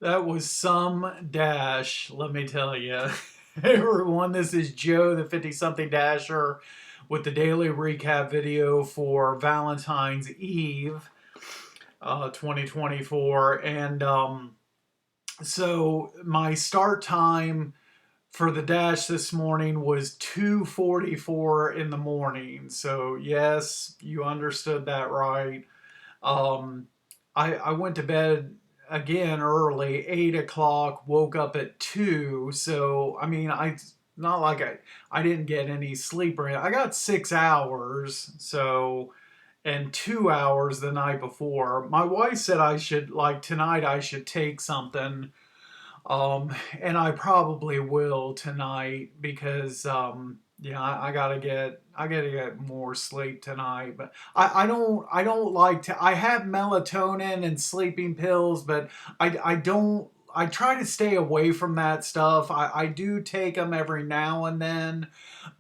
That was some dash, let me tell you. Hey everyone, this is Joe, the 50 something dasher, with the daily recap video for Valentine's Eve 2024. So my start time for the dash this morning was 2:44 in the morning. So, yes, you understood that right. Um, I went to bed again early, 8 o'clock, woke up at 2. So, I mean, not like I didn't get any sleep or anything. I got 6 hours. So, and 2 hours the night before. My wife said I should, like, tonight I should take something. And I probably will tonight because, yeah, I gotta get more sleep tonight. But I don't like to. I have melatonin and sleeping pills, but I don't. I try to stay away from that stuff. I do take them every now and then,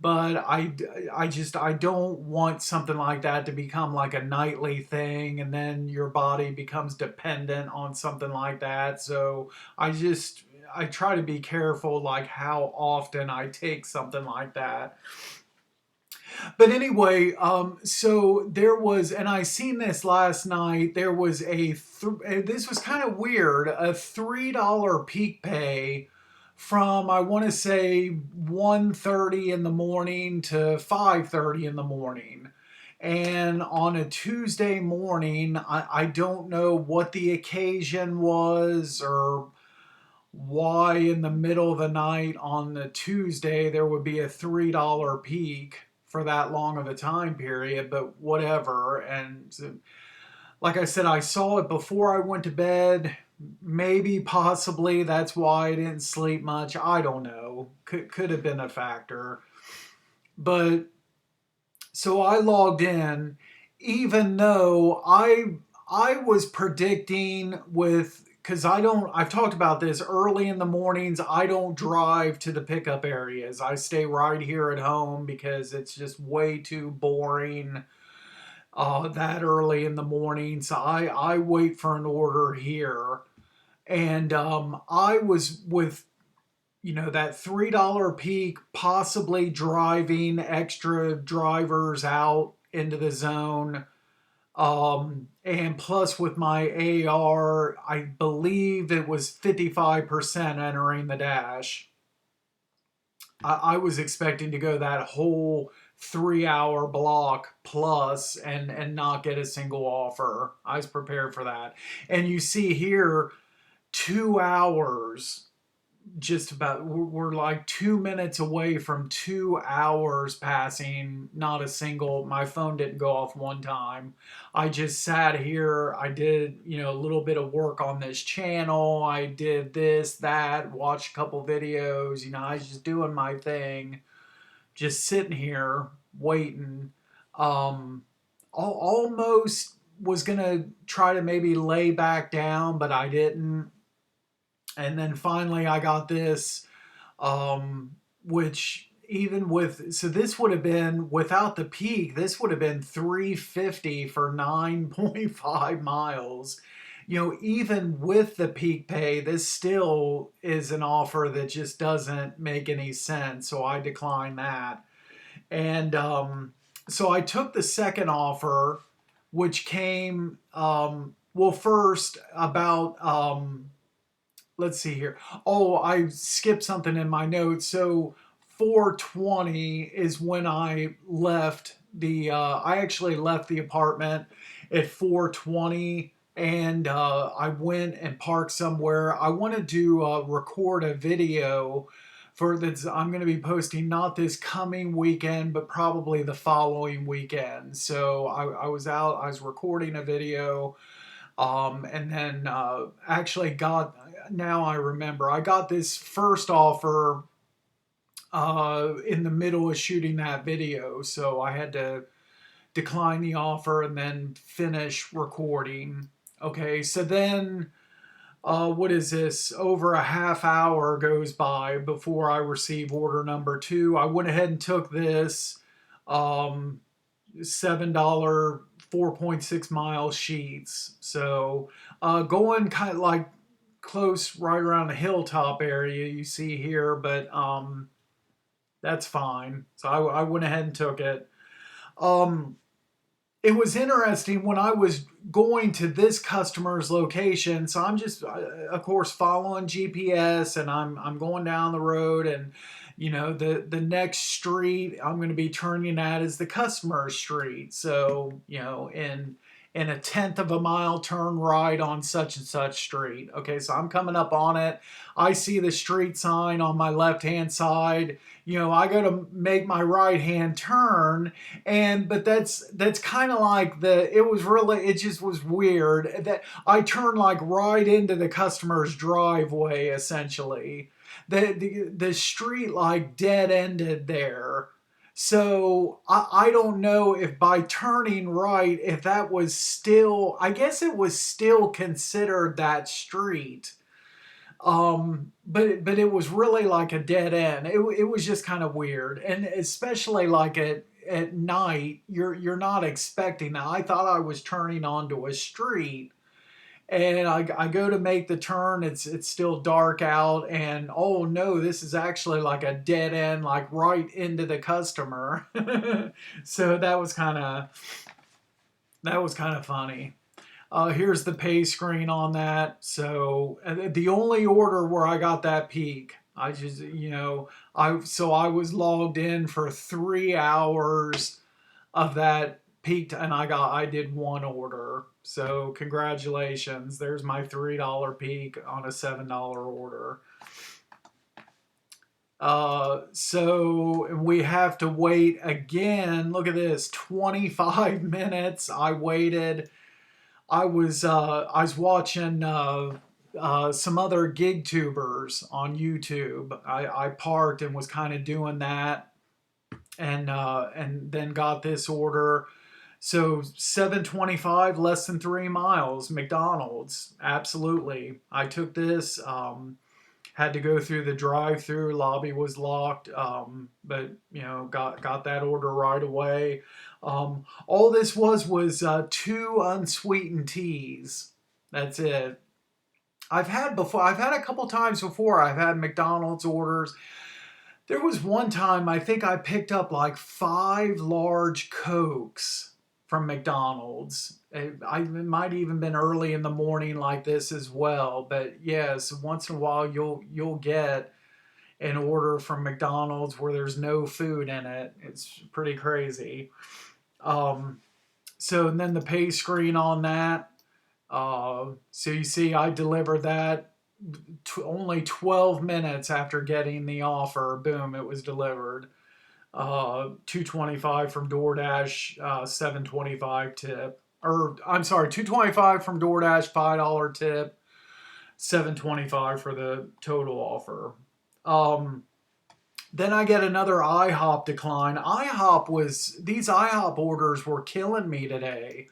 but I don't want something like that to become like a nightly thing, and then your body becomes dependent on something like that. So I just I try to be careful like how often I take something like that. But anyway, so there was, and I seen this last night. There was this was kind of weird, a $3 peak pay from I want to say 1:30 in the morning to 5:30 in the morning. And on a Tuesday morning, I don't know what the occasion was or why in the middle of the night on the Tuesday there would be a $3 peak for that long of a time period, but whatever. And like I said, I saw it before I went to bed. Maybe, possibly, that's why I didn't sleep much. I don't know. Could have been a factor. But so I logged in, even though I was predicting with because I've talked about this early in the mornings. I don't drive to the pickup areas. I stay right here at home because it's just way too boring that early in the morning. So I wait for an order here. And I was with that $3 peak, possibly driving extra drivers out into the zone. And plus with my AR, I believe it was 55% entering the dash. I was expecting to go that whole 3 hour block plus and not get a single offer. I was prepared for that. And you see here 2 hours, just about, we're like 2 minutes away from 2 hours passing, not a single, my phone didn't go off one time. I just sat here. I did a little bit of work on this channel. I did this, that, watched a couple videos. I was just doing my thing, just sitting here waiting. Almost was gonna try to maybe lay back down, but I didn't. And then finally I got this, which even with, so this would have been without the peak, this would have been 350 for 9.5 miles. Even with the peak pay, this still is an offer that just doesn't make any sense. So I declined that. And so I took the second offer, which came, well, first about, let's see here. Oh, I skipped something in my notes. So 4:20 is when I left I actually left the apartment at 4:20, and I went and parked somewhere. I wanted to record a video for that I'm going to be posting not this coming weekend, but probably the following weekend. So I was out, I was recording a video, and then actually got, now I remember, I got this first offer in the middle of shooting that video. So I had to decline the offer and then finish recording. Okay, so then what is this? Over a half hour goes by before I receive order number two. I went ahead and took this $7 4.6 mile sheets. So going kind of like close right around the hilltop area you see here, but that's fine. So I went ahead and took it. Um, it was interesting when I was going to this customer's location. So I'm just, of course, following GPS, and I'm going down the road, and the next street I'm going to be turning at is the customer's street. So in a tenth of a mile, turn right on such and such street. Okay, so I'm coming up on it. I see the street sign on my left hand side. I go to make my right hand turn, but that's kind of like it just was weird that I turned like right into the customer's driveway essentially. The street like dead ended there. So I don't know if by turning right, if that was still, I guess it was still considered that street. But it was really like a dead end. It was just kind of weird, and especially like at night, you're not expecting that. I thought I was turning onto a street, and I go to make the turn. It's still dark out, and oh no, this is actually like a dead end, like right into the customer. So that was kind of funny. Here's the pay screen on that. So the only order where I got that peak, I just I was logged in for 3 hours of that peaked, and I did one order. So congratulations, there's my $3 peak on a $7 order. So we have to wait again. Look at this, 25 minutes. I waited. I was watching some other gig tubers on YouTube. I parked and was kind of doing that, and then got this order. So 725, less than 3 miles, McDonald's. Absolutely, I took this. Had to go through the drive-through. Lobby was locked, but got that order right away. All this was 2 unsweetened teas. That's it. I've had a couple times before. I've had McDonald's orders. There was one time I think I picked up like 5 large Cokes from McDonald's. It might even been early in the morning like this as well. But yes, once in a while you'll get an order from McDonald's where there's no food in it. It's pretty crazy. Um, so and then the pay screen on that. So you see, I delivered that only 12 minutes after getting the offer. Boom, it was delivered. 225 from DoorDash, 725 tip. Or I'm sorry, 225 from DoorDash, $5 tip, 725 for the total offer. Then I get another IHOP decline. These IHOP orders were killing me today.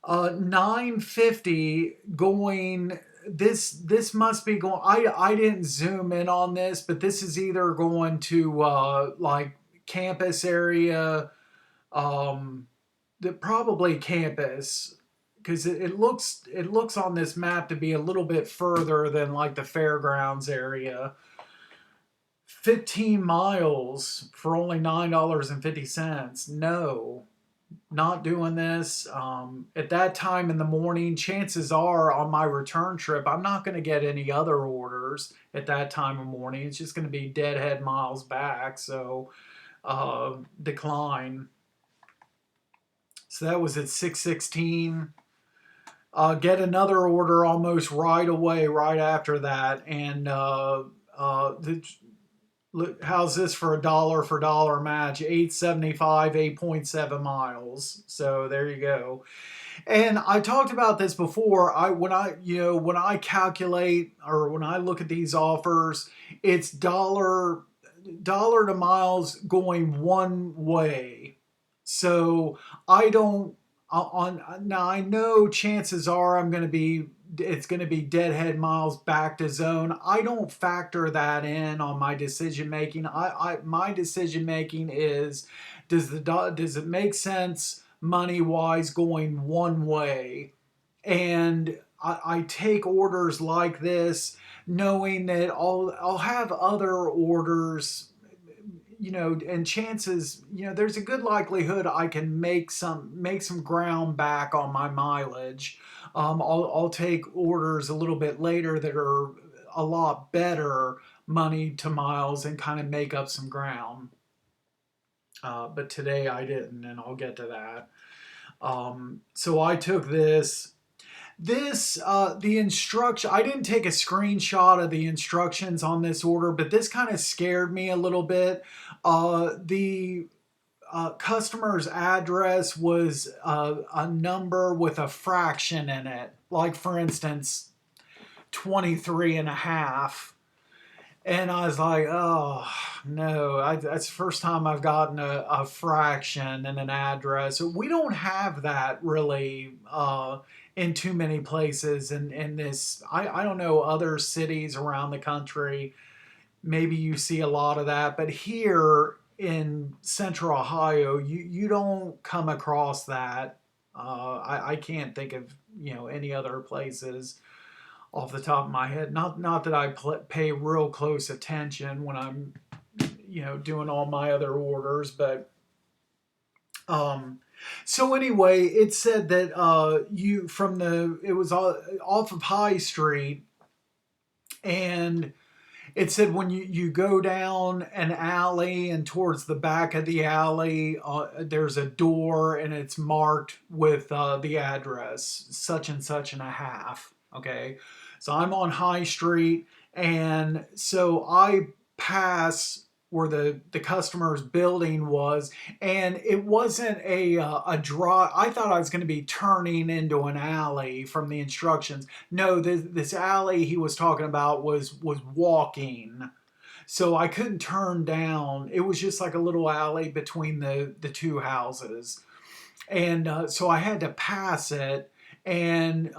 950 going. This must be going. I didn't zoom in on this, but this is either going to like campus area, probably campus, because it looks on this map to be a little bit further than like the fairgrounds area. 15 miles for only $9.50. No, not doing this. At that time in the morning, chances are on my return trip, I'm not going to get any other orders at that time of morning. It's just going to be deadhead miles back. So, decline. So that was at 6:16. Get another order almost right away, right after that. And how's this for a dollar for dollar match? 875, 8.7 miles. So there you go. And I talked about this before. When I calculate or when I look at these offers, it's dollar to miles going one way. So I don't on now I know chances are it's going to be deadhead miles back to zone. I don't factor that in on my decision making. My decision making is does it make sense money wise going one way? And I take orders like this knowing that I'll have other orders, and chances, there's a good likelihood I can make some ground back on my mileage. I'll take orders a little bit later that are a lot better money to miles and kind of make up some ground. But today I didn't, and I'll get to that. So I took the instruction. I didn't take a screenshot of the instructions on this order, but this kind of scared me a little bit. The customer's address was a number with a fraction in it, like for instance 23 and a half. And I was like, oh no, that's the first time I've gotten a fraction in an address. We don't have that really in too many places. In this, I don't know, other cities around the country, maybe you see a lot of that. But here in central Ohio, you don't come across that. I can't think of any other places off the top of my head. Not that I pay real close attention when I'm doing all my other orders, but so anyway, it said that it was off of High Street, and it said when you go down an alley and towards the back of the alley, there's a door and it's marked with the address, such and such and a half. Okay. So I'm on High Street, and so I pass where the customer's building was, and it wasn't a draw. I thought I was going to be turning into an alley from the instructions. No, this alley he was talking about was walking. So I couldn't turn down. It was just like a little alley between the two houses. And so I had to pass it. And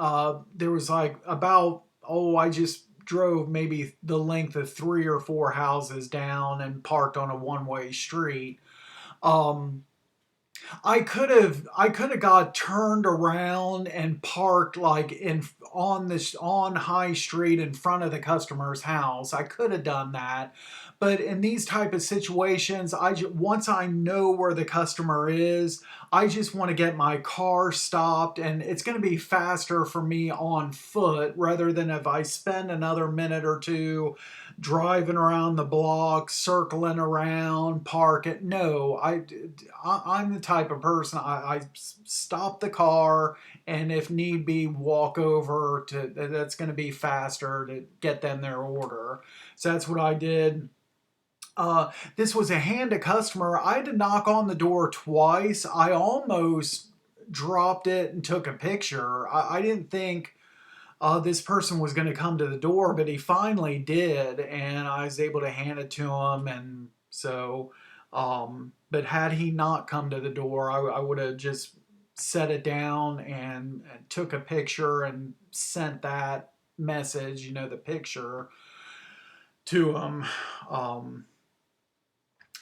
there was like I just drove maybe the length of 3 or 4 houses down and parked on a one-way street. Um, I could have got turned around and parked like on High Street in front of the customer's house. I could have done that. But in these type of situations, once I know where the customer is, I just want to get my car stopped, and it's going to be faster for me on foot rather than if I spend another minute or two driving around the block, circling around, park it. No, I'm the type of person, I stop the car, and if need be, walk over that's going to be faster to get them their order. So that's what I did. This was a hand to customer. I had to knock on the door twice. I almost dropped it and took a picture. I didn't think this person was going to come to the door, but he finally did, and I was able to hand it to him. And so, but had he not come to the door, I would have just set it down and took a picture and sent that message, the picture to him.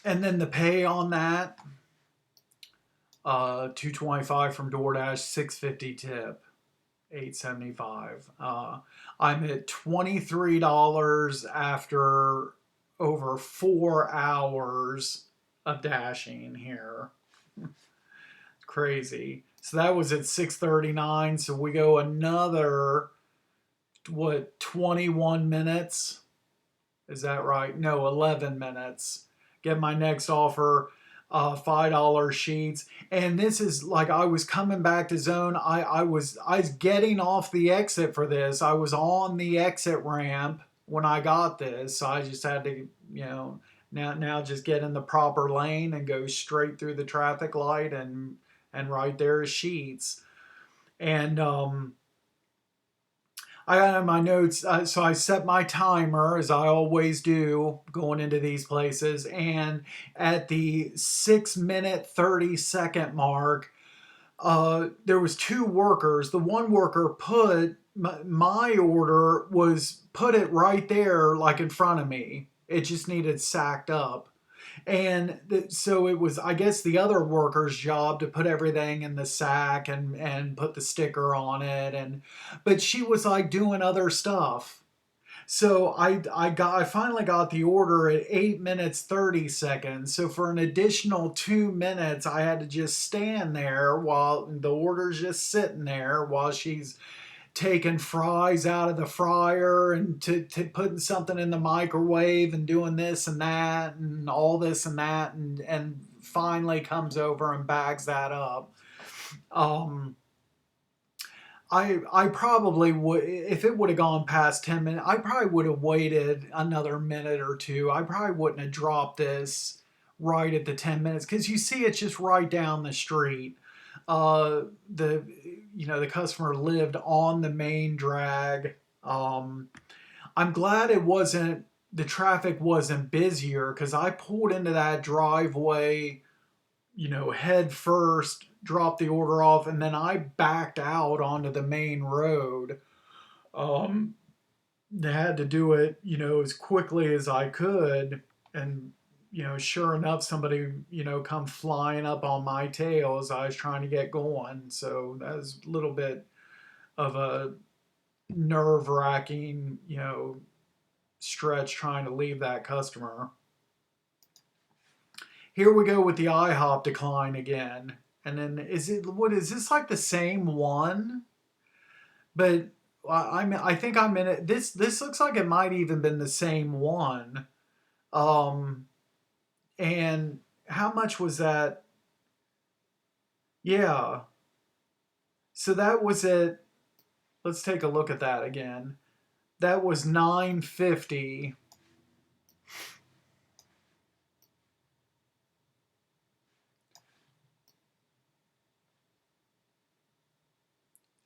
And then the pay on that, $225 from DoorDash, $6.50 tip, $8.75. I'm at $23 after over 4 hours of dashing here. Crazy. So that was at 6:39. So we go another 21 minutes. Is that right? No, 11 minutes. Get my next offer, $5 sheets. And this is like I was coming back to zone. I was getting off the exit for this. I was on the exit ramp when I got this. So I just had to, now just get in the proper lane and go straight through the traffic light, and right there is sheets. And I got in my notes, so I set my timer, as I always do, going into these places. And at the 6-minute, 30-second mark, there was 2 workers. The one worker put my order, put it right there, like in front of me. It just needed sacked up. And so it was, I guess, the other worker's job to put everything in the sack and put the sticker on it. But she was like doing other stuff. So I finally got the order at 8 minutes 30 seconds. So for an additional 2 minutes, I had to just stand there while the order's just sitting there while she's taking fries out of the fryer and to putting something in the microwave and doing this and that and all this and that and finally comes over and bags that up. Um, I probably would, if it would have gone past 10 minutes, I probably would have waited another minute or two. I probably wouldn't have dropped this right at the 10 minutes because you see it's just right down the street. The the customer lived on the main drag. Um, I'm glad it wasn't the traffic wasn't busier because I pulled into that driveway, head first, dropped the order off, and then I backed out onto the main road. Um, I had to do it, as quickly as I could. And, sure enough, somebody, come flying up on my tail as I was trying to get going. So that was a little bit of a nerve wracking, stretch trying to leave that customer. Here we go with the IHOP decline again. And then what is this like the same one? But I think I'm in it. This looks like it might even been the same one. Um, and how much was that? Yeah. So that was it. Let's take a look at that again. That was 950.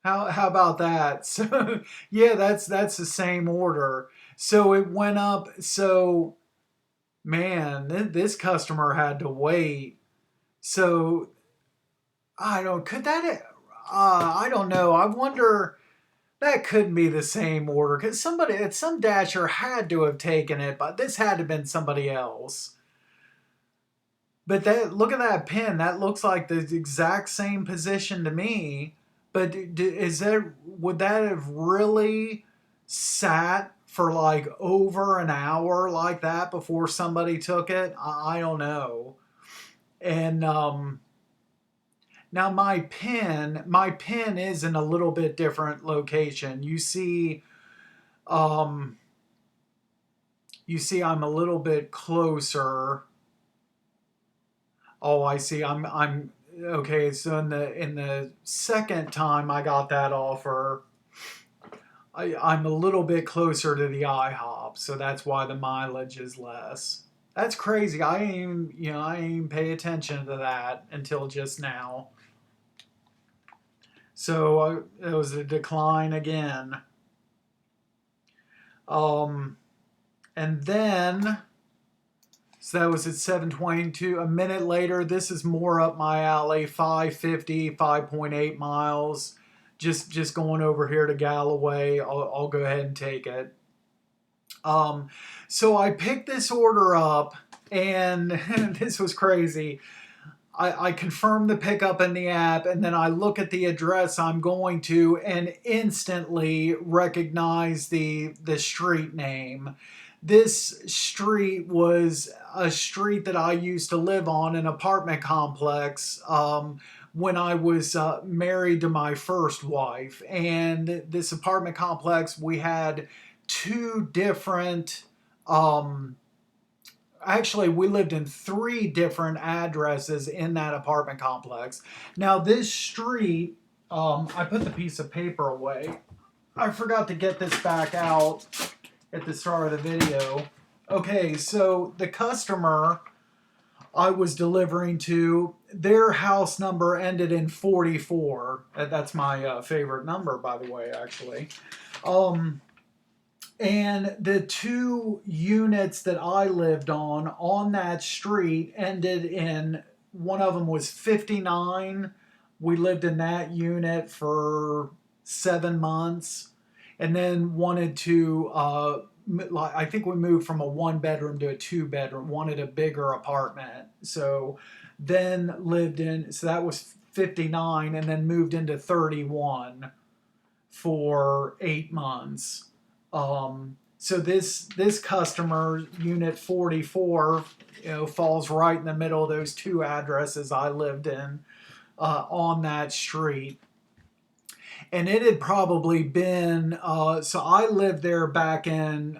How about that? So yeah, that's the same order. So it went up. So man, this customer had to wait. So I don't. Could that? I don't know. I wonder. That couldn't be the same order because some dasher had to have taken it, but this had to have been somebody else. But look at that pin. That looks like the exact same position to me. But would that have really sat for like over an hour like that before somebody took it? I don't know. And now my pin is in a little bit different location. Um, you see, I'm a little bit closer. Oh, I see. I'm okay. So in the second time I got that offer, I'm a little bit closer to the IHOP, so that's why the mileage is less. That's crazy. I ain't pay attention to that until just now. So it was a decline again. Um, and then so that was at 7:22. A minute later, this is more up my alley. 550, 5.8 miles. Just going over here to Galloway. I'll go ahead and take it. Um, so I picked this order up, and this was crazy. I confirm the pickup in the app, and then I look at the address I'm going to, and instantly recognize the street name. This street was a street that I used to live on, an apartment complex, when I was married to my first wife. And this apartment complex, we had two different. Actually, we lived in three different addresses in that apartment complex. Now, this street, I put the piece of paper away. I forgot to get this back out at the start of the video. Okay, so the customer I was delivering to, their house number ended in 44. That's my favorite number, by the way, actually. Um, and the two units that I lived on that street ended in, one of them was 59. We lived in that unit for 7 months and then wanted to I think we moved from a one bedroom to a two bedroom, wanted a bigger apartment. So then lived in, so that was 59, and then moved into 31 for 8 months. So this customer, unit 44, falls right in the middle of those two addresses I lived in, on that street. And it had probably been, so I lived there back in,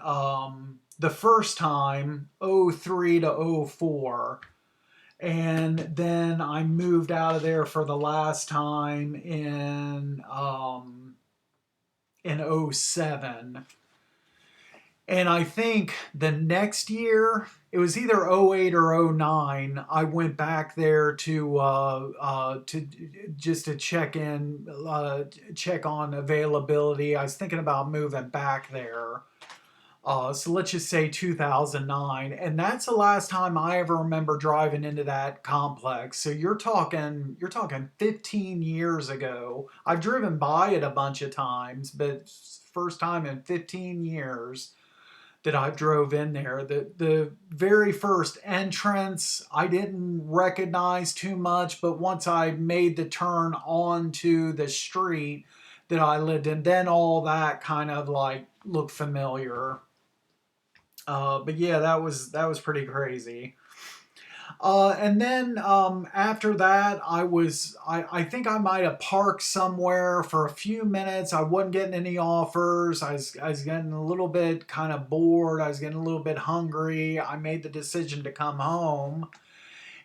the first time, '03 to '04. And then I moved out of there for the last time in '07. And I think the next year, it was either '08 or '09, I went back there to just to check on availability. I was thinking about moving back there. So let's just say 2009, and that's the last time I ever remember driving into that complex. So you're talking 15 years ago. I've driven by it a bunch of times, but first time in 15 years that I drove in there. The very first entrance I didn't recognize too much, but once I made the turn onto the street that I lived in, then all that kind of like looked familiar. But yeah, that was pretty crazy. And then after that, I think I might have parked somewhere for a few minutes. I wasn't getting any offers. I was getting a little bit kind of bored. I was getting a little bit hungry. I made the decision to come home,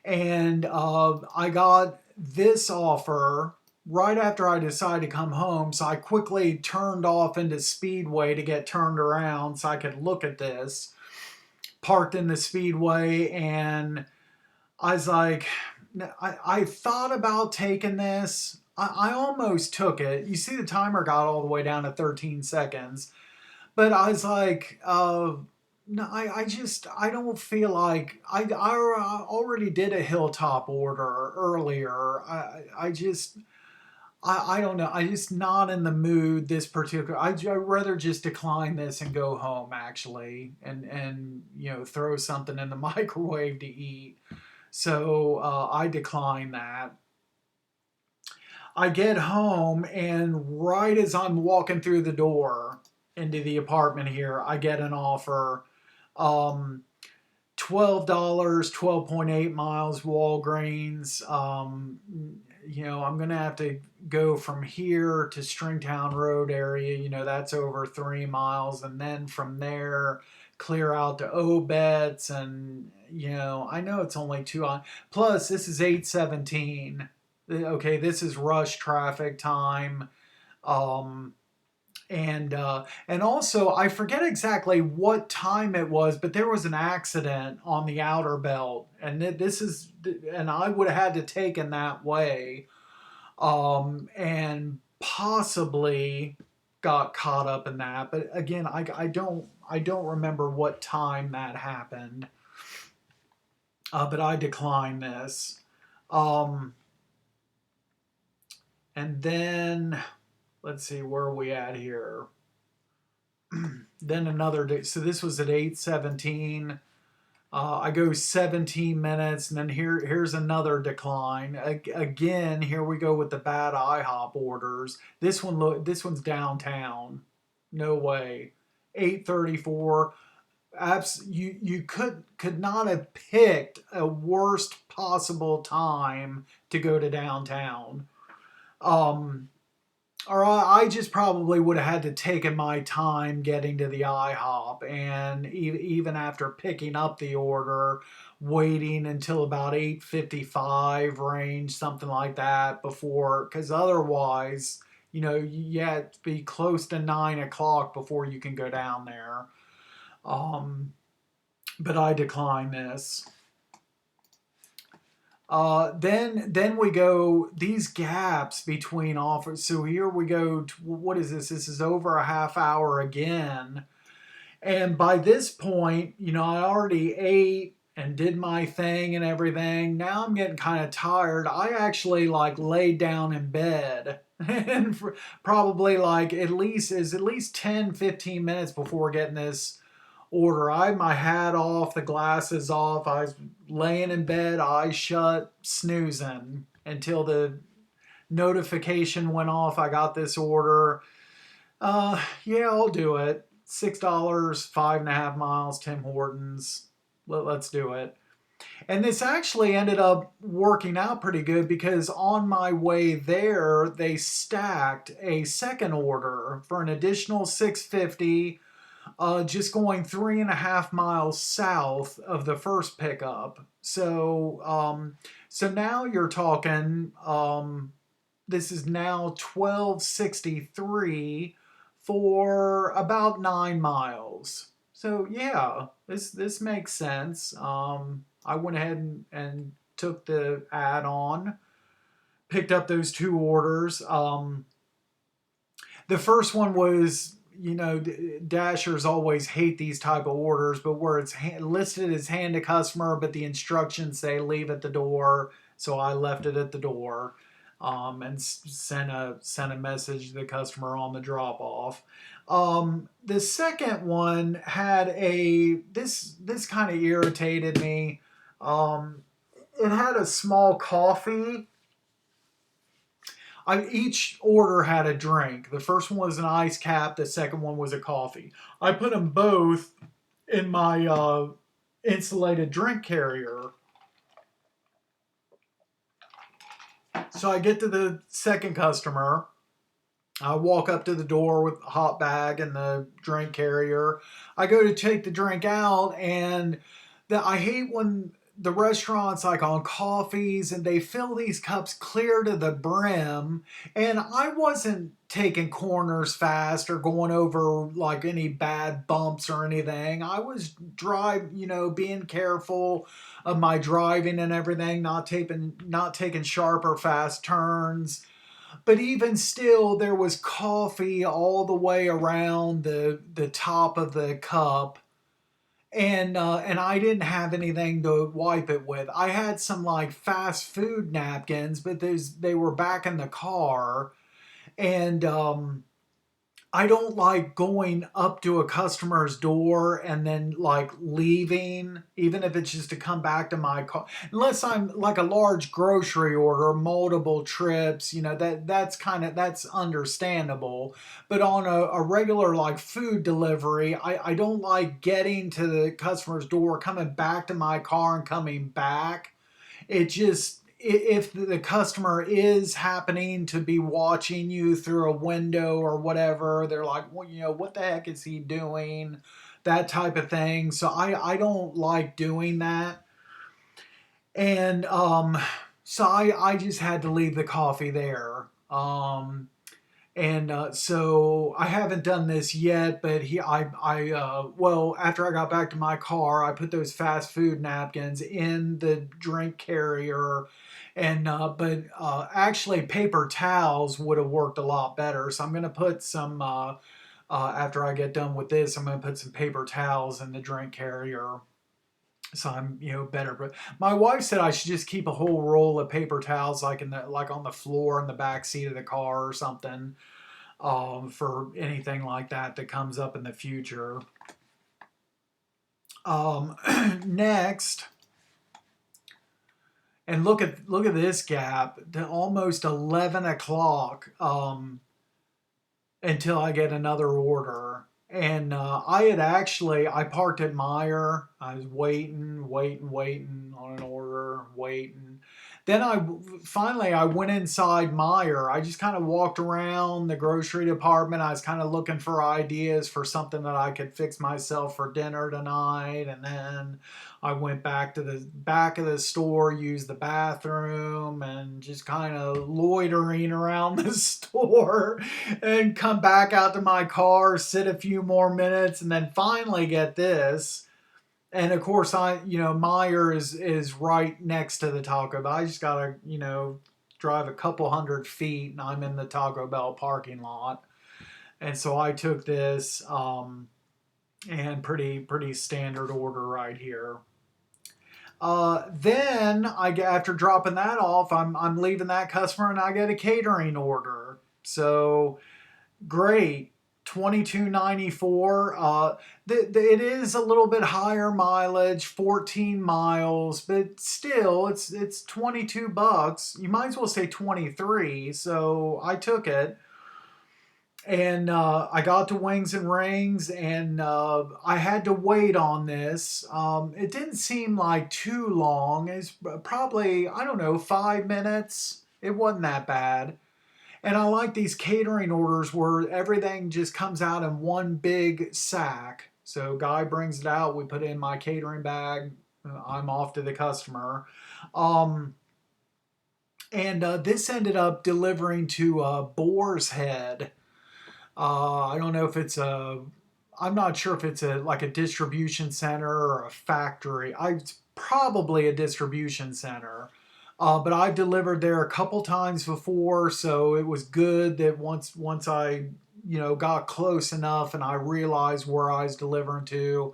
and I got this offer right after I decided to come home. So I quickly turned off into Speedway to get turned around so I could look at this. Parked in the Speedway, and I was like, I thought about taking this. I almost took it. You see, the timer got all the way down to 13 seconds. But I was like, no, I don't feel like, I already did a Hilltop order earlier. I don't know. I just not in the mood this particular. I'd rather just decline this and go home actually, and throw something in the microwave to eat. So I decline that. I get home, and right as I'm walking through the door into the apartment here, I get an offer. Um, $12, 12.8 miles, Walgreens. I'm gonna have to go from here to Stringtown Road area. That's over 3 miles, and then from there clear out to Obetz, and I know it's only two on. Plus, this is 8:17. Okay, this is rush traffic time. Um, and also, I forget exactly what time it was, but there was an accident on the outer belt, and and I would have had to taken that way, and possibly got caught up in that. But again, I don't remember what time that happened. But I declined this. Um, and then let's see, where are we at here? Then another day. So this was at 8:17. I go 17 minutes, and then here's another decline. Again, here we go with the bad IHOP orders. This one's downtown. No way. 8:34. You could not have picked a worst possible time to go to downtown. Um, or I just probably would have had to taken my time getting to the IHOP, and even after picking up the order, waiting until about 8:55 range, something like that, before, because otherwise, you had to be close to 9 o'clock before you can go down there. Um, but I decline this. Then we go these gaps between offers. So here we go. What is this? This is over a half hour again. And by this point, I already ate and did my thing and everything. Now I'm getting kind of tired. I actually like laid down in bed and probably like at least 10, 15 minutes before getting this order. I had my hat off, the glasses off. I was laying in bed, eyes shut, snoozing until the notification went off. I got this order. Yeah, I'll do it. $6, 5.5 miles, Tim Hortons. Let's do it. And this actually ended up working out pretty good because on my way there, they stacked a second order for an additional 650, just going 3.5 miles south of the first pickup. So now you're talking. This is now 1263 for about 9 miles. So yeah, this makes sense. I went ahead and took the add-on, picked up those two orders. The first one was, Dashers always hate these type of orders, but where it's listed as hand to customer, but the instructions say leave at the door, so I left it at the door. And sent a message to the customer on the drop off. The second one had this kind of irritated me. It had a small coffee. Each order had a drink. The first one was an ice cap. The second one was a coffee. I put them both in my insulated drink carrier. So I get to the second customer. I walk up to the door with the hot bag and the drink carrier. I go to take the drink out, and I hate when the restaurants, like on coffees, and they fill these cups clear to the brim, and I wasn't taking corners fast or going over like any bad bumps or anything. I was being careful of my driving and everything, not taking sharp or fast turns. But even still, there was coffee all the way around the top of the cup, and I didn't have anything to wipe it with. I had some like fast food napkins, but they were back in the car, and I don't like going up to a customer's door and then like leaving, even if it's just to come back to my car. Unless I'm like a large grocery order, multiple trips, that's understandable. But on a regular like food delivery, I don't like getting to the customer's door, coming back to my car and coming back. It just, if the customer is happening to be watching you through a window or whatever, they're like, well, what the heck is he doing? That type of thing. So I don't like doing that. And so I just had to leave the coffee there. So I haven't done this yet, but after I got back to my car, I put those fast food napkins in the drink carrier, and but actually paper towels would have worked a lot better. So I'm gonna put some after I get done with this, I'm gonna put some paper towels in the drink carrier. So I'm, better. But my wife said I should just keep a whole roll of paper towels, like on the floor in the back seat of the car or something, for anything like that comes up in the future. Next, and look at this gap to almost 11 o'clock until I get another order. And I parked at Meijer. I was waiting on an order, waiting. Then I went inside Meijer. I just kind of walked around the grocery department. I was kind of looking for ideas for something that I could fix myself for dinner tonight. And then I went back to the back of the store, used the bathroom, and just kind of loitering around the store, and come back out to my car, sit a few more minutes, and then finally get this. And of course, Meijer is right next to the Taco Bell. I just gotta, drive a couple 100 feet, and I'm in the Taco Bell parking lot. And so I took this, and pretty standard order right here. Then after dropping that off, I'm leaving that customer, and I get a catering order. So great. $22.94. It is a little bit higher mileage, 14 miles, but still, it's $22. You might as well say 23. So I took it, and I got to Wings and Rings, and I had to wait on this. It didn't seem like too long. It's probably, I don't know, 5 minutes. It wasn't that bad. And I like these catering orders where everything just comes out in one big sack. So guy brings it out, we put it in my catering bag. I'm off to the customer. Um, and this ended up delivering to Boar's Head. I don't know if it's a, I'm not sure if it's a like a distribution center or a factory. It's probably a distribution center. But I've delivered there a couple times before, so it was good that once I got close enough and I realized where I was delivering to.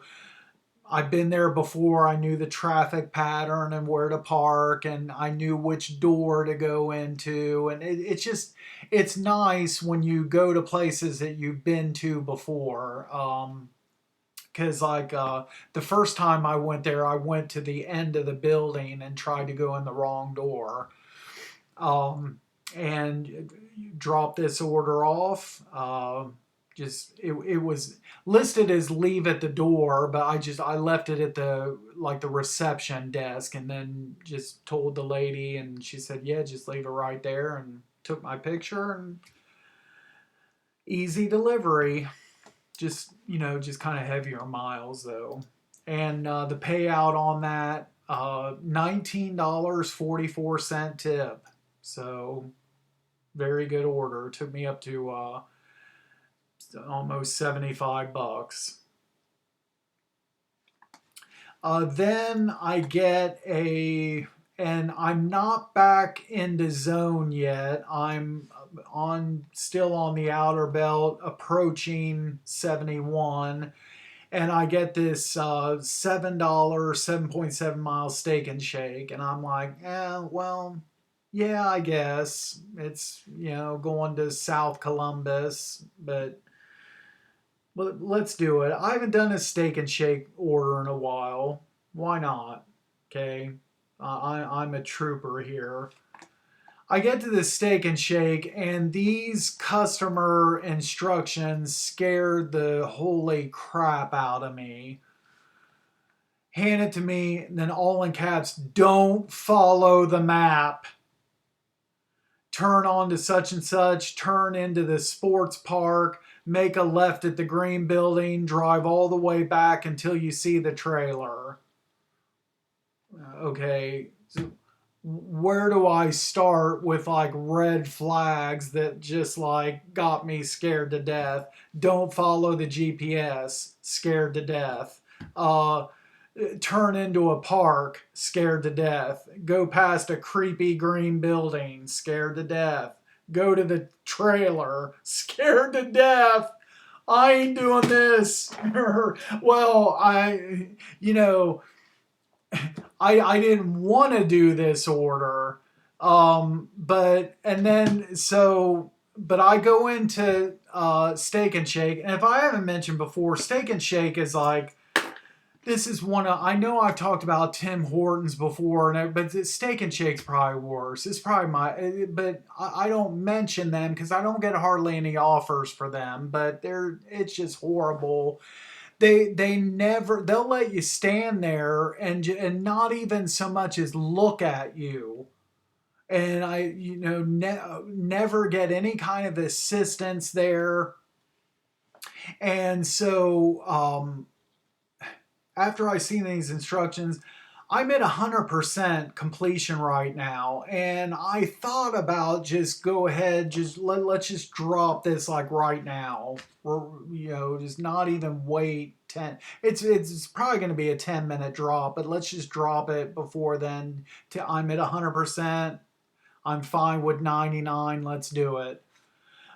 I've been there before. I knew the traffic pattern and where to park, and I knew which door to go into. And it's just, it's nice when you go to places that you've been to before. Because the first time I went there, I went to the end of the building and tried to go in the wrong door. And dropped this order off. Just it was listed as leave at the door, but I left it at the reception desk, and then just told the lady, and she said, yeah, just leave it right there, and took my picture, and easy delivery. Just kind of heavier miles though. And the payout on that, $19.44 tip. So very good order. It took me up to almost $75. Then I get and I'm not back in the zone yet. I'm still on the outer belt, approaching 71, and I get this $7, 7.7 mile Steak and Shake, and I'm like, well, yeah, I guess it's going to South Columbus, but let's do it. I haven't done a Steak and Shake order in a while. Why not? Okay, I'm a trooper here. I get to the Steak and Shake, and these customer instructions scared the holy crap out of me. Hand it to me, and then all in caps, don't follow the map. Turn on to such and such, turn into the sports park, make a left at the green building, drive all the way back until you see the trailer. Okay, so where do I start with like red flags that just like got me scared to death? Don't follow the GPS, scared to death. Turn into a park, scared to death. Go past a creepy green building, scared to death. Go to the trailer, scared to death. I ain't doing this. Well, I didn't want to do this order. But I go into Steak and Shake, and if I haven't mentioned before, Steak and Shake is like, this is I know I've talked about Tim Hortons before, but Steak and Shake's probably worse. It's probably but I don't mention them because I don't get hardly any offers for them, but it's just horrible. They'll let you stand there and not even so much as look at you. And I, never get any kind of assistance there. And so, after I see these instructions, I'm at 100% completion right now, and I thought about just go ahead, let's just drop this like right now, or just not even wait 10. It's probably going to be a 10-minute drop, but let's just drop it before then. I'm at 100%. I'm fine with 99. Let's do it.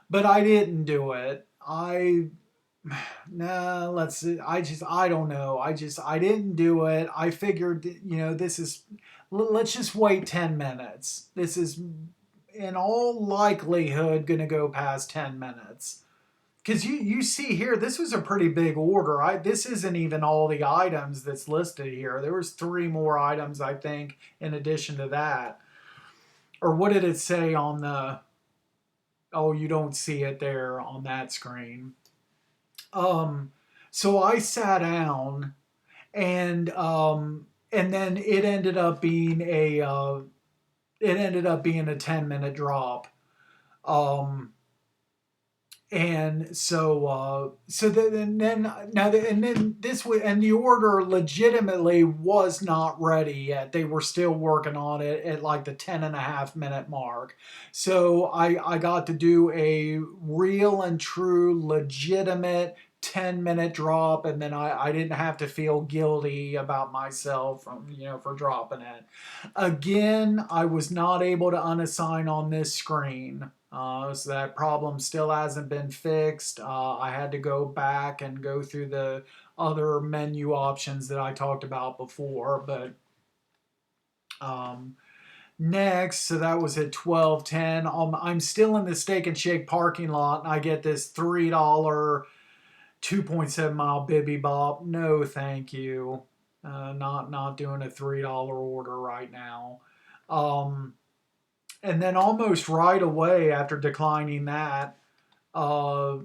But I didn't do it. No, I don't know. I didn't do it. I figured, let's just wait 10 minutes. This is in all likelihood going to go past 10 minutes. because you see here, this was a pretty big order. This isn't even all the items that's listed here. There was 3 more items, I think, in addition to that. Or what did it say on the? Oh, you don't see it there on that screen. Um, so I sat down, and then it ended up being a 10-minute drop. Um, and so then and then now the, and then this was, and the order legitimately was not ready yet. They were still working on it at like the 10.5 minute mark. So I got to do a real and true legitimate 10-minute drop, and then I didn't have to feel guilty about myself for dropping it. Again, I was not able to unassign on this screen. So that problem still hasn't been fixed. I had to go back and go through the other menu options that I talked about before. But next, so that was at 12:10. I'm still in the Steak and Shake parking lot, and I get this $3 2.7 mile Bibby Bop. No, thank you. Not doing a $3 order right now. And then almost right away after declining that, uh,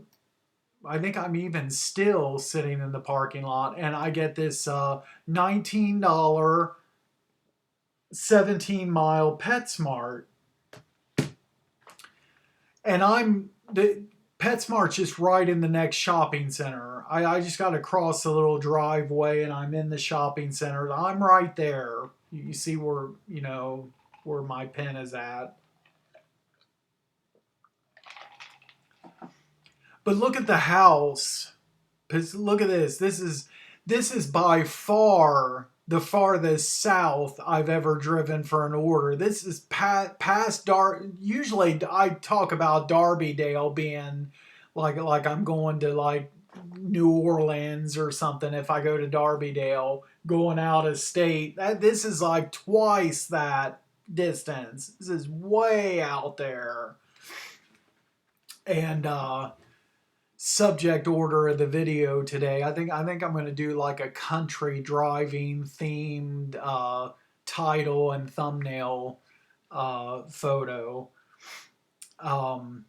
I think I'm even still sitting in the parking lot, and I get this $19 17-mile PetSmart, and the PetSmart's just right in the next shopping center. I just got to cross the little driveway, and I'm in the shopping center. I'm right there. You see where my pen is at. But look at the house. Look at this. This is by far the farthest south I've ever driven for an order. This is past Usually I talk about Darbydale being like I'm going to like New Orleans or something if I go to Darbydale going out of state. This is like twice that distance. This is way out there. And subject order of the video today, I think I'm going to do like a country driving themed title and thumbnail photo, um,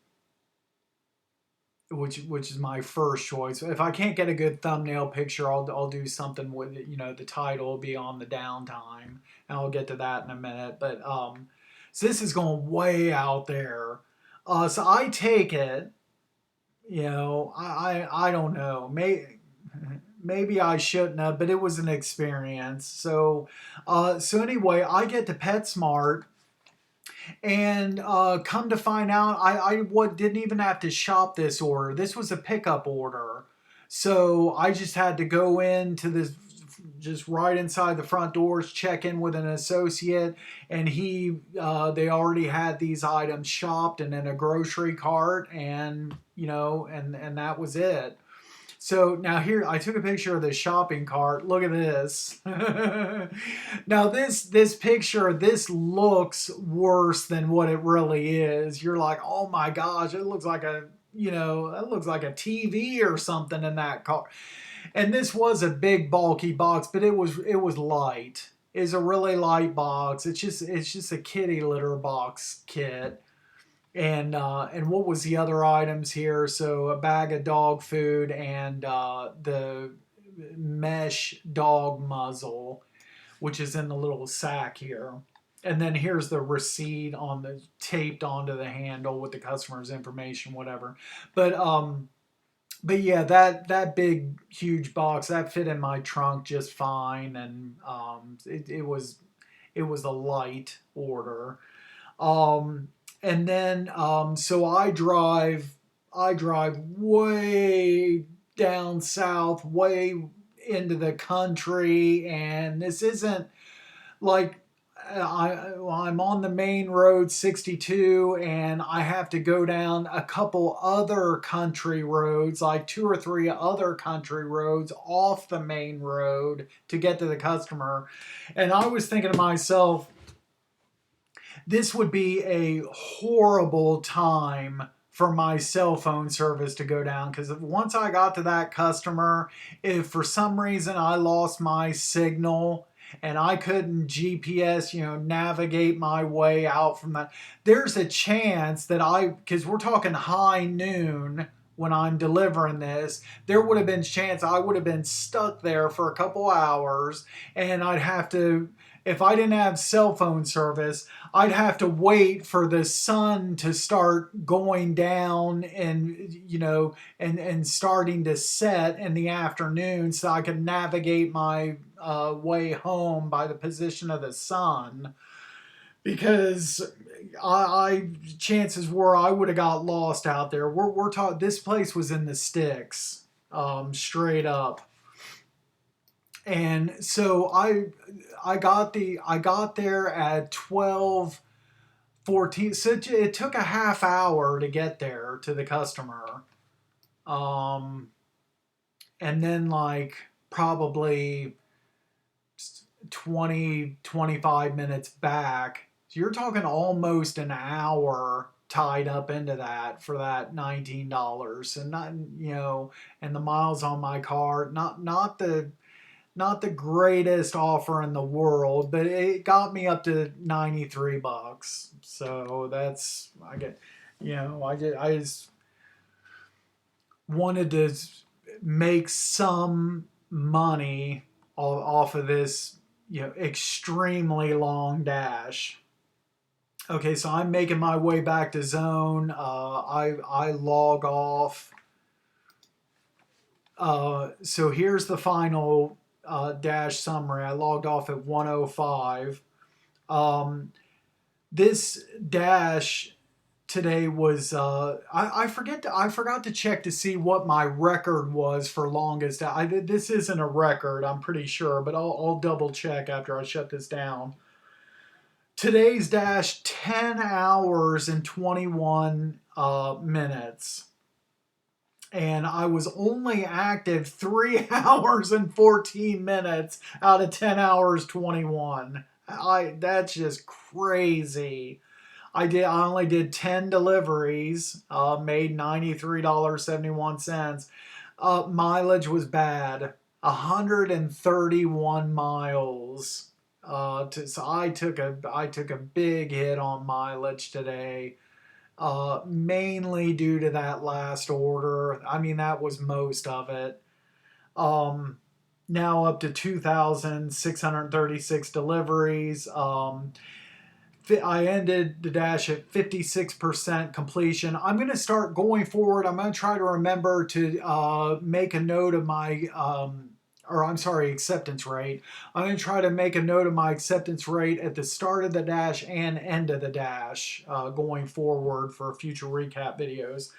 which is my first choice. If I can't get a good thumbnail picture, I'll do something with it. The title will be on the downtime, and I'll get to that in a minute. But so this is going way out there. So I take it. I don't know. Maybe I shouldn't have, but it was an experience. So anyway, I get to PetSmart, and come to find out, I didn't even have to shop this order. This was a pickup order, so I just had to go into this. Just right inside the front doors, check in with an associate, and they already had these items shopped and in a grocery cart, and and that was it. So now here, I took a picture of the shopping cart. Look at this. Now this picture, this looks worse than what it really is. You're like, oh my gosh, it looks like it looks like a TV or something in that car. And this was a big bulky box, but it was light. It's a really light box. It's just a kitty litter box kit. And what was the other items here? So a bag of dog food and the mesh dog muzzle, which is in the little sack here. And then here's the receipt taped onto the handle with the customer's information, whatever. But yeah, that big huge box that fit in my trunk just fine, and it was a light order. And then so I drive way down south, way into the country, and this isn't like I'm on the main road 62, and I have to go down a couple other country roads, like 2 or 3 other country roads off the main road to get to the customer. And I was thinking to myself, this would be a horrible time for my cell phone service to go down, because once I got to that customer, if for some reason I lost my signal and I couldn't GPS, navigate my way out from that, there's a chance that because we're talking high noon when I'm delivering this, there would have been a chance I would have been stuck there for a couple hours, and I'd have to, if I didn't have cell phone service, I'd have to wait for the sun to start going down and, and starting to set in the afternoon so I could navigate my way home by the position of the sun. Because I chances were I would have got lost out there. We're talking, this place was in the sticks, straight up. And so I got there at 12:14. So it took a half hour to get there to the customer. And then like probably 20-25 minutes back. So you're talking almost an hour tied up into that for that $19. And not, and the miles on my car, not the greatest offer in the world, but it got me up to $93. So that's, I just wanted to make some money off of this, extremely long dash. Okay, so I'm making my way back to zone. I log off. So here's the final dash summary. I logged off at 1:05. This dash today was I forgot to check to see what my record was for longest. This isn't a record, I'm pretty sure, but I'll double check after I shut this down. Today's dash, 10 hours and 21 minutes. And I was only active 3 hours and 14 minutes out of 10 hours 21. That's just crazy. I only did 10 deliveries, made $93.71. Mileage was bad, 131 miles. So I took a big hit on mileage today. Mainly due to that last order. I mean, that was most of it. Now up to 2,636 deliveries. I ended the dash at 56% completion. I'm going to start going forward. I'm going to try to remember to make a note of my, acceptance rate. I'm going to try to make a note of my acceptance rate at the start of the dash and end of the dash going forward for future recap videos.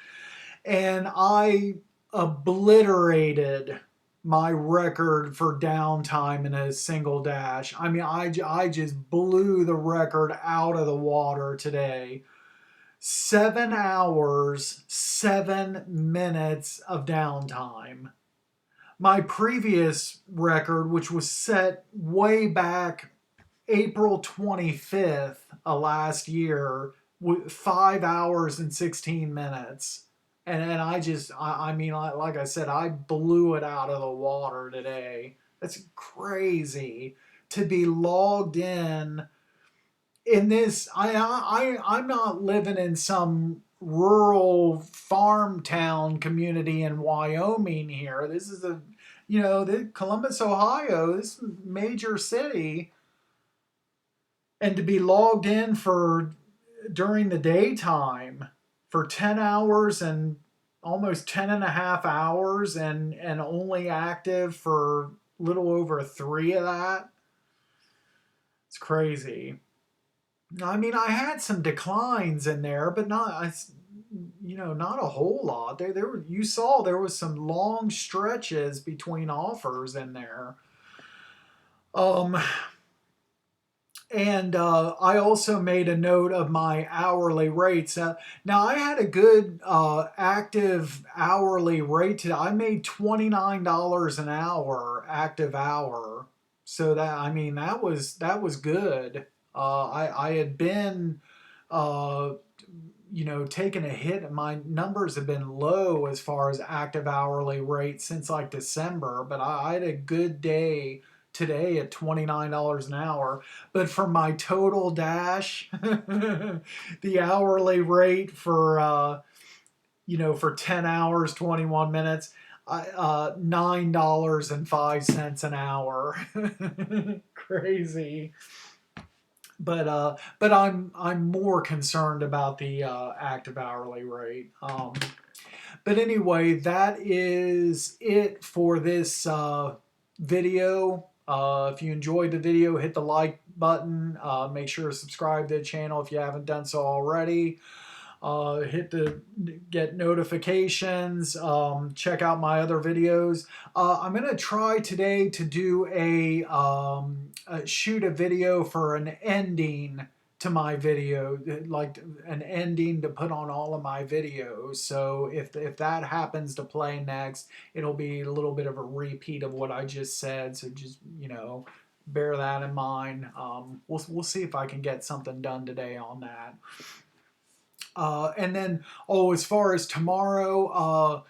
And I obliterated my record for downtime in a single dash. I mean, I just blew the record out of the water today. 7 hours, 7 minutes of downtime. My previous record, which was set way back April 25th of last year, 5 hours and 16 minutes. And I mean, like I said, I blew it out of the water today. That's crazy to be logged in this. I'm not living in some rural farm town community in Wyoming here. This is the Columbus, Ohio, this major city. And to be logged in during the daytime for 10 hours and almost 10 and a half hours and only active for a little over 3 of that. It's crazy. I mean, I had some declines in there, but not a whole lot. You saw there was some long stretches between offers in there. And I also made a note of my hourly rates. Now I had a good active hourly rate today. I made $29 an hour, active hour. So that was good. I had been taken a hit. My numbers have been low as far as active hourly rate since like December, but I had a good day today at $29 an hour. But for my total dash, the hourly rate for 10 hours, 21 minutes, $9.05 an hour. Crazy. But I'm more concerned about the active hourly rate. But anyway, that is it for this video. If you enjoyed the video, hit the like button. Make sure to subscribe to the channel if you haven't done so already. Hit the get notifications. Check out my other videos. I'm gonna try today to do shoot a video for an ending to my video, like an ending to put on all of my videos. So if that happens to play next, it'll be a little bit of a repeat of what I just said. So just bear that in mind. We'll see if I can get something done today on that. And then, as far as tomorrow,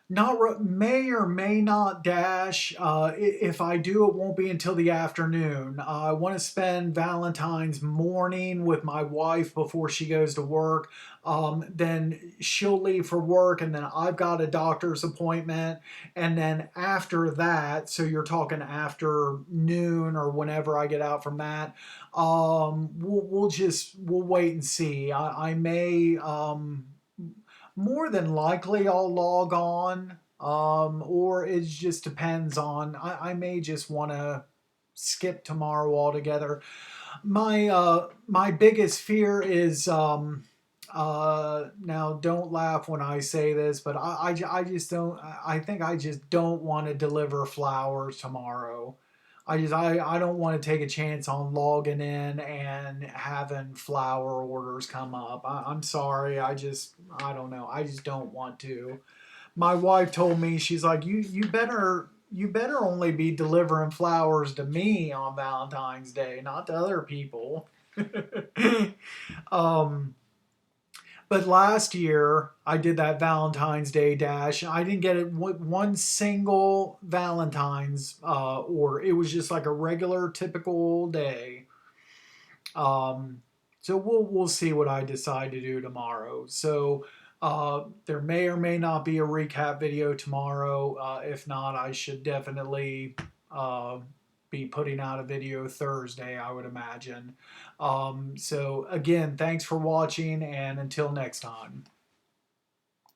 may or may not dash. If I do, it won't be until the afternoon. I want to spend Valentine's morning with my wife before she goes to work. Then she'll leave for work, and then I've got a doctor's appointment. And then after that, so you're talking after noon or whenever I get out from that, we'll wait and see. I may. More than likely I'll log on, or it just depends on, I may just want to skip tomorrow altogether. My biggest fear is, now don't laugh when I say this, but I just don't, I think I just don't want to deliver flowers tomorrow. I don't want to take a chance on logging in and having flower orders come up. I'm sorry. I don't know. I just don't want to. My wife told me, she's like, you better only be delivering flowers to me on Valentine's Day, not to other people. um, but last year, I did that Valentine's Day dash. I didn't get it one single Valentine's order. It was just like a regular, typical day. So we'll see what I decide to do tomorrow. So there may or may not be a recap video tomorrow. If not, I should definitely be putting out a video Thursday, I would imagine. So again, thanks for watching, and until next time.